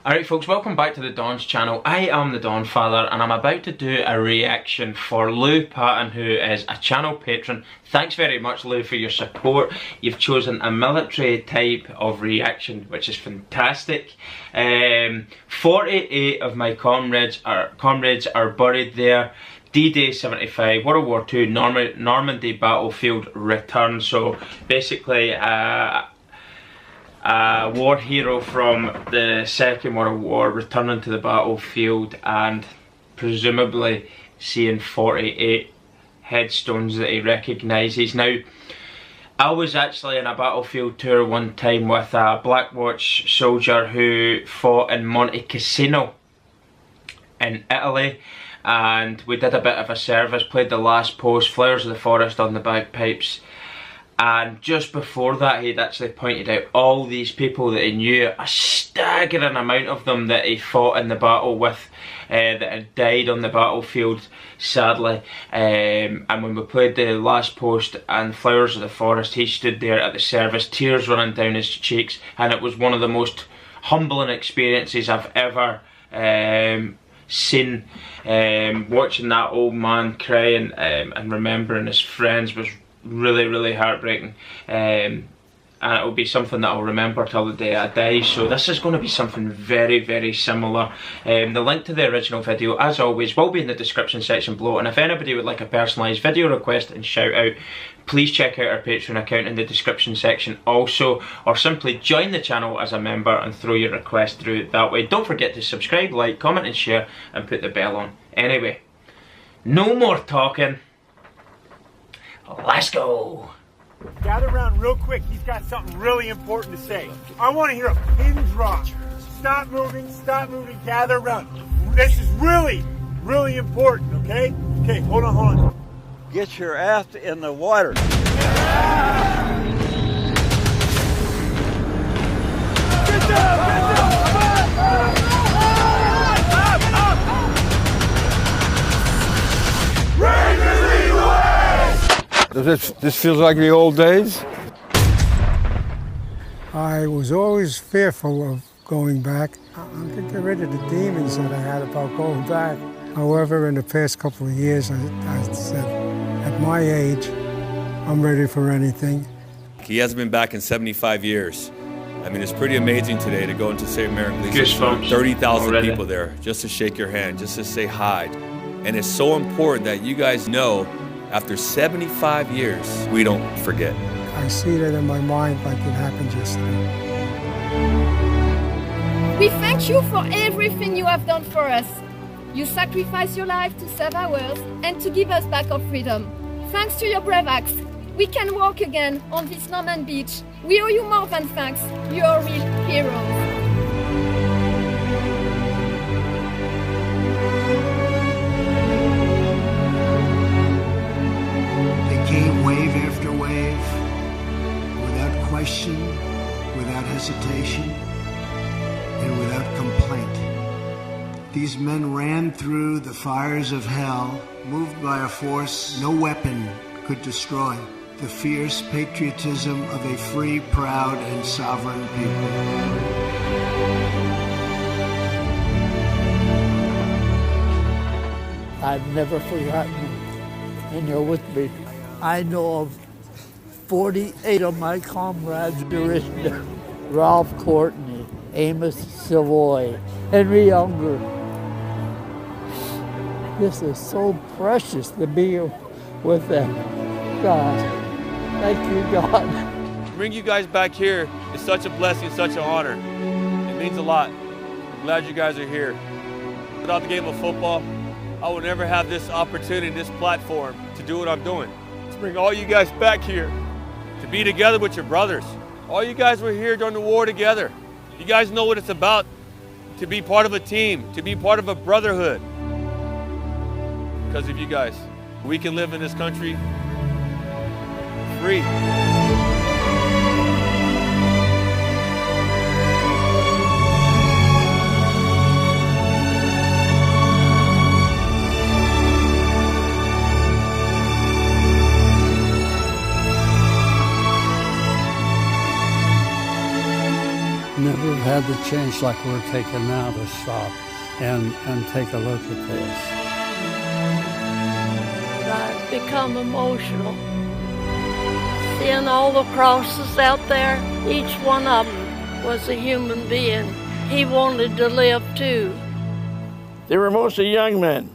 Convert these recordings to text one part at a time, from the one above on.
Alright folks, welcome back to the Don's channel. I am the Don Father and I'm about to do a reaction for Lou Patton, who is a channel patron. Thanks very much, Lou, for your support. You've chosen a military type of reaction, which is fantastic. 48 of my comrades are buried there. D-Day 75, World War II, Normandy battlefield return. So basically a war hero from the Second World War returning to the battlefield and presumably seeing 48 headstones that he recognises. Now, I was actually on a battlefield tour one time with a Black Watch soldier who fought in Monte Cassino in Italy, and we did a bit of a service, played the last post, Flowers of the Forest on the bagpipes. And just before that, he'd actually pointed out all these people that he knew, a staggering amount of them that he fought in the battle with, that had died on the battlefield, sadly. And when we played the last post and Flowers of the Forest, he stood there at the service, tears running down his cheeks, and it was one of the most humbling experiences I've ever seen. Watching that old man crying and remembering his friends was really heartbreaking, and it will be something that I'll remember till the day I die. So this is going to be something very similar. The link to the original video, as always, will be in the description section below, and if anybody would like a personalised video request and shout out, please check out our Patreon account in the description section also, or simply join the channel as a member and throw your request through that way. Don't forget to subscribe, like, comment and share, and put the bell on. Anyway, no more talking. Let's go! Gather around real quick. He's got something really important to say. I want to hear a pin drop. Stop moving, gather around. This is really important, okay? Okay, hold on. Get your ass in the water. Get down! This feels like the old days? I was always fearful of going back. I could get rid of the demons that I had about going back. However, in the past couple of years, I said, at my age, I'm ready for anything. He hasn't been back in 75 years. I mean, it's pretty amazing today to go into St. American Legion. 30,000 people there just to shake your hand, just to say hi. And it's so important that you guys know, after 75 years, we don't forget. I see that in my mind like it happened yesterday. We thank you for everything you have done for us. You sacrificed your life to save ours and to give us back our freedom. Thanks to your brave acts, we can walk again on this Normandy beach. We owe you more than thanks. You are real heroes. Came wave after wave, without question, without hesitation, and without complaint. These men ran through the fires of hell, moved by a force no weapon could destroy, the fierce patriotism of a free, proud, and sovereign people. I've never forgotten you, and you're with me. I know of 48 of my comrades who are in there. Ralph Courtney, Amos Savoy, Henry Younger. This is so precious to be with them. God, thank you, God. To bring you guys back here is such a blessing, such an honor. It means a lot. I'm glad you guys are here. Without the game of football, I would never have this opportunity, this platform to do what I'm doing. To bring all you guys back here, to be together with your brothers. All you guys were here during the war together. You guys know what it's about to be part of a team, to be part of a brotherhood. Because of you guys, we can live in this country free. Never had the chance like we're taking now to stop and take a look at this. I've become emotional. Seeing all the crosses out there, each one of them was a human being. He wanted to live too. They were mostly young men,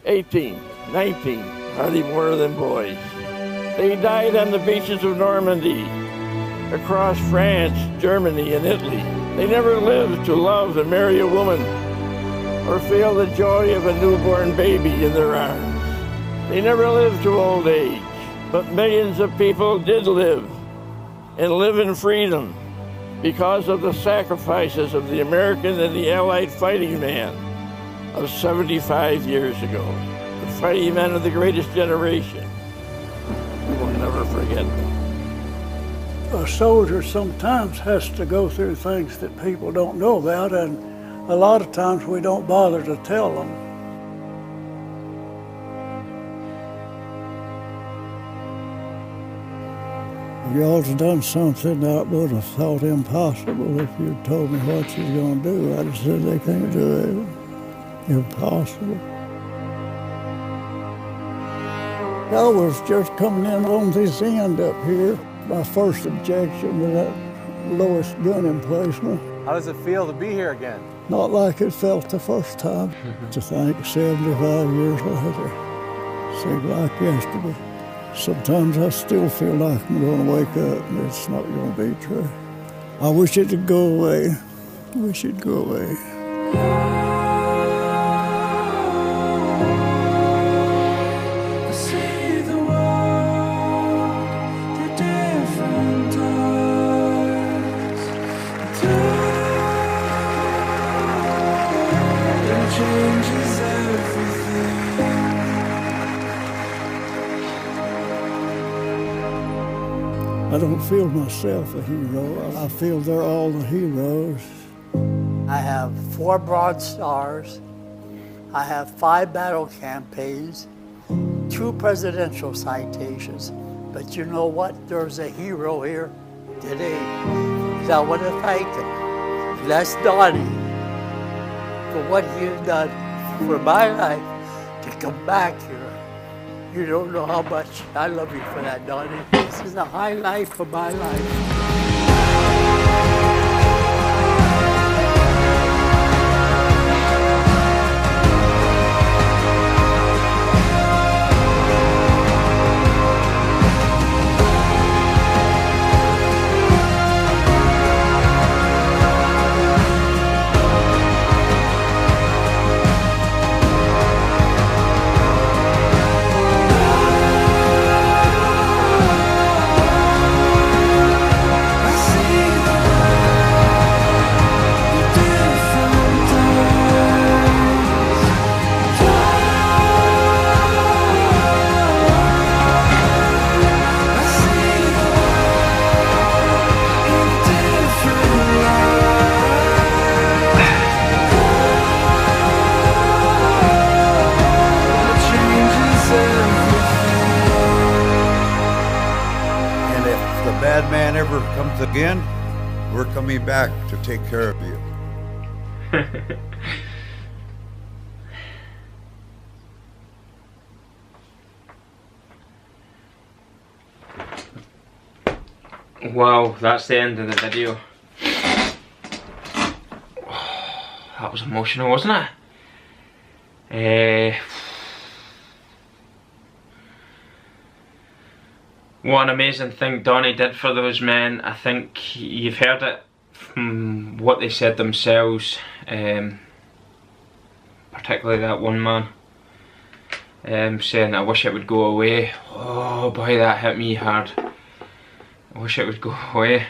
18, 19, hardly more than boys. They died on the beaches of Normandy, across France, Germany, and Italy. They never lived to love and marry a woman or feel the joy of a newborn baby in their arms. They never lived to old age, but millions of people did live and live in freedom because of the sacrifices of the American and the Allied fighting man of 75 years ago. The fighting men of the greatest generation. We will never forget them. A soldier sometimes has to go through things that people don't know about, and a lot of times we don't bother to tell them. Y'all's done something that I would have thought impossible if you'd told me what you're going to do. I'd have said they can't do it. Impossible. I was just coming in on this end up here. My first objection to that lowest gun emplacement. How does it feel to be here again? Not like it felt the first time. To think 75 years later, seemed like yesterday. Sometimes I still feel like I'm going to wake up and it's not going to be true. I wish it would go away. I wish it'd go away. I don't feel myself a hero. I feel they're all the heroes. I have 4 Bronze Stars. I have 5 battle campaigns, 2 presidential citations. But you know what? There's a hero here today. And I want to thank him. And that's Donnie for what he has done for my life to come back here. You don't know how much I love you for that, Donnie. This is a highlight for my life. Bad man ever comes again, we're coming back to take care of you. Wow, that's the end of the video. That was emotional, wasn't it? What an amazing thing Donnie did for those men. I think you've heard it from what they said themselves, particularly that one man, saying, I wish it would go away. Oh boy, that hit me hard. I wish it would go away.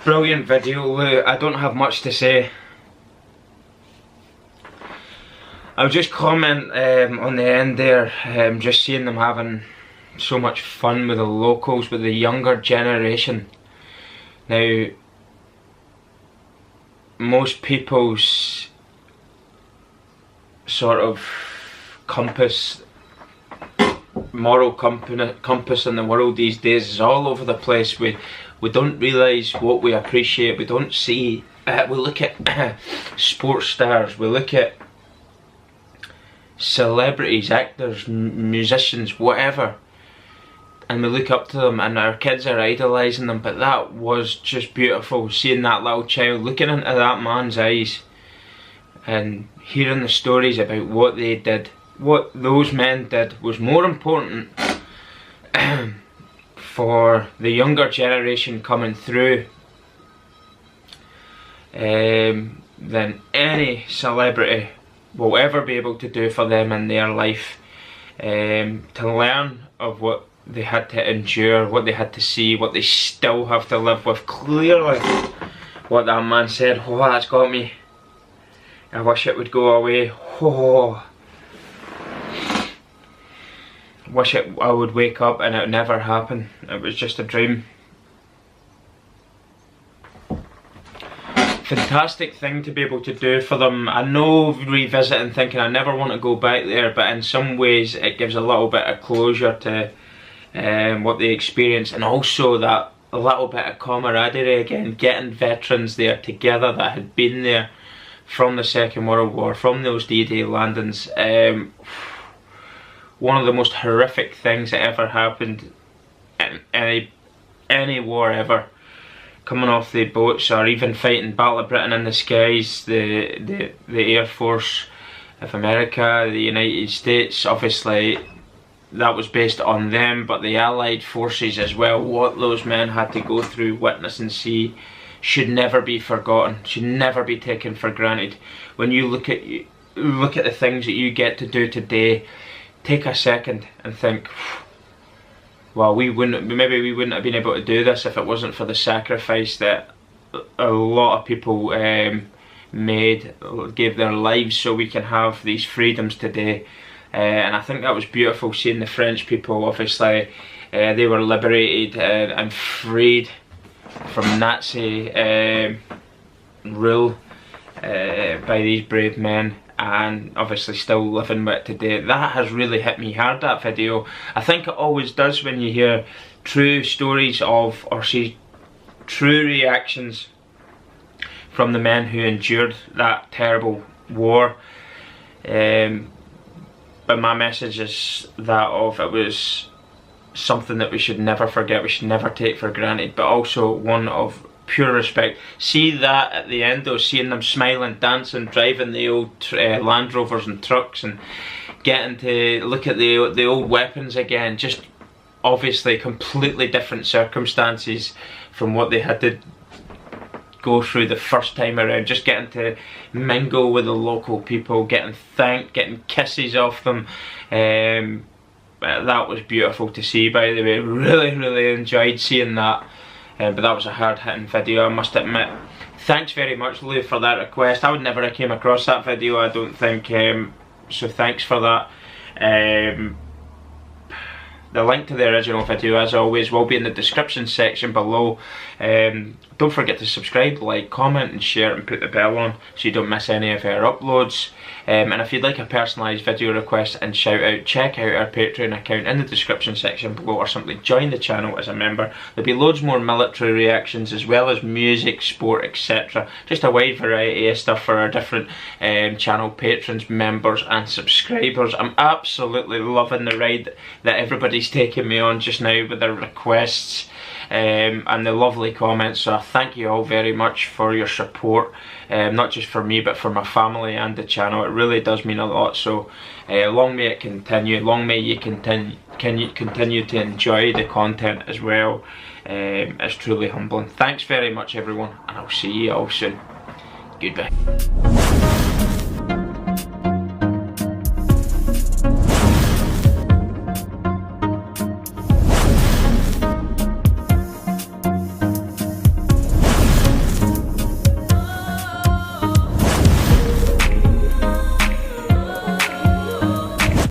Brilliant video, Lou. I don't have much to say. I'll just comment on the end there, just seeing them having so much fun with the locals, with the younger generation. Now, most people's sort of compass moral compass in the world these days is all over the place. We don't realise what we appreciate. We don't see. We look at sports stars. We look at celebrities, actors, musicians, whatever, and we look up to them, and our kids are idolising them. But that was just beautiful, seeing that little child looking into that man's eyes and hearing the stories about what they did, what those men did, was more important for the younger generation coming through than any celebrity will ever be able to do for them in their life. To learn of what they had to endure, what they had to see, what they still have to live with. Clearly, what that man said, oh, that's got me. I wish it would go away. Oh. I would wake up and it would never happen. It was just a dream. Fantastic thing to be able to do for them. I know revisiting, thinking I never want to go back there, but in some ways it gives a little bit of closure to what they experienced, and also that a little bit of camaraderie again, getting veterans there together that had been there from the Second World War, from those D-Day landings. One of the most horrific things that ever happened in any war ever. Coming off the boats, or even fighting Battle of Britain in the skies, the Air Force of America, the United States, obviously that was based on them, but the Allied forces as well, what those men had to go through, witness and see, should never be forgotten, should never be taken for granted. When you look at the things that you get to do today, take a second and think, well, maybe we wouldn't have been able to do this if it wasn't for the sacrifice that a lot of people made, gave their lives so we can have these freedoms today. And I think that was beautiful, seeing the French people, obviously, they were liberated and freed from Nazi rule by these brave men, and obviously still living with it today. That has really hit me hard, that video. I think it always does when you hear true stories of, or see true reactions from the men who endured that terrible war. But my message is that of, it was something that we should never forget, we should never take for granted, but also one of pure respect. See that at the end though, seeing them smiling, dancing, driving the old Land Rovers and trucks, and getting to look at the old weapons again, just obviously completely different circumstances from what they had to go through the first time around. Just getting to mingle with the local people, getting thanked, getting kisses off them. That was beautiful to see, by the way. Really enjoyed seeing that. But that was a hard-hitting video, I must admit. Thanks very much, Lou, for that request. I would never have came across that video, I don't think, so thanks for that. The link to the original video, as always, will be in the description section below. Don't forget to subscribe, like, comment and share, and put the bell on so you don't miss any of our uploads. And if you'd like a personalised video request and shout out, check out our Patreon account in the description section below, or simply join the channel as a member. There'll be loads more military reactions, as well as music, sport, etc. Just a wide variety of stuff for our different channel patrons, members and subscribers. I'm absolutely loving the ride that everybody's taking me on just now with their requests and the lovely comments. So I thank you all very much for your support, not just for me but for my family and the channel. It really does mean a lot. So long may it continue, long may you continue to enjoy the content as well. It's truly humbling. Thanks very much everyone, and I'll see you all soon. Goodbye.